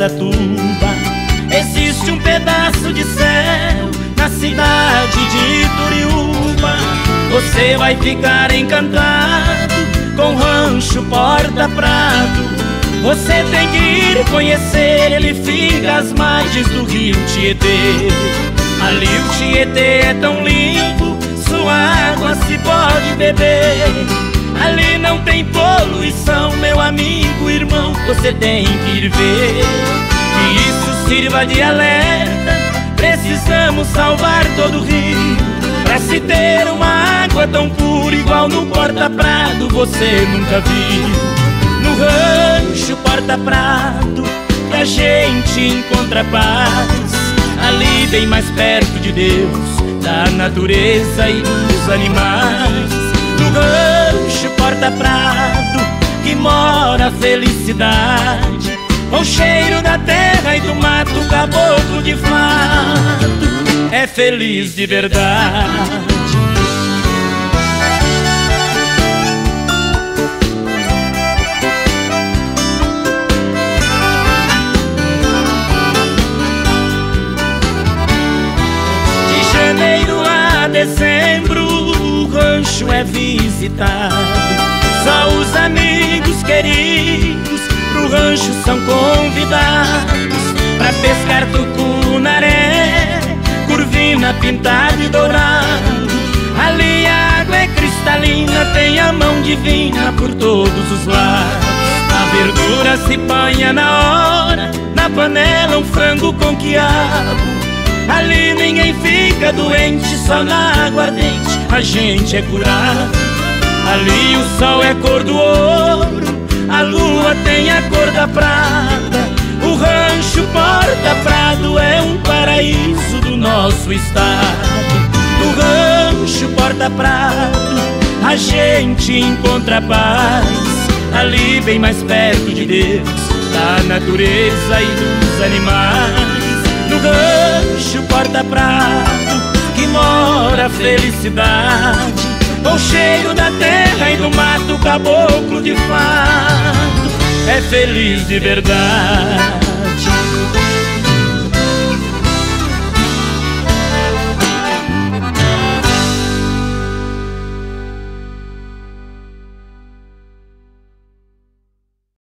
Araçatuba. Existe um pedaço de céu na cidade de Ituriúba. Você vai ficar encantado com o rancho Porta Prado. Você tem que ir conhecer, ele fica às margens do rio Tietê. Ali o Tietê é tão limpo, sua água se pode beber. Ali não tem poluição, meu amigo, irmão, você tem que ir ver. Que isso sirva de alerta, precisamos salvar todo o rio. Pra se ter uma água tão pura igual no Porta Prado, você nunca viu. No rancho Porta Prado que a gente encontra paz. Ali bem mais perto de Deus, da natureza e dos animais. No rancho Porta Prado que mora a felicidade. Com o cheiro da terra e do mato, caboclo de fato é feliz de verdade. De janeiro a dezembro o rancho é visitado. Só os amigos queridos pro rancho são convidados pra pescar tucunaré, curvina, pintado e dourado. Ali a água é cristalina, tem a mão divina por todos os lados. A verdura se panha na hora, na panela um frango com quiabo. Ali ninguém fica doente, só na água ardente a gente é curado. Ali o sol é cor do ouro, a lua tem a cor da prata. O rancho Porta Prado é um paraíso do nosso estado. No rancho Porta Prado a gente encontra paz. Ali bem mais perto de Deus, da natureza e dos animais. No rancho Porta Prado que mora a felicidade. Com o cheiro da terra e do mato, caboclo de fato é feliz de verdade.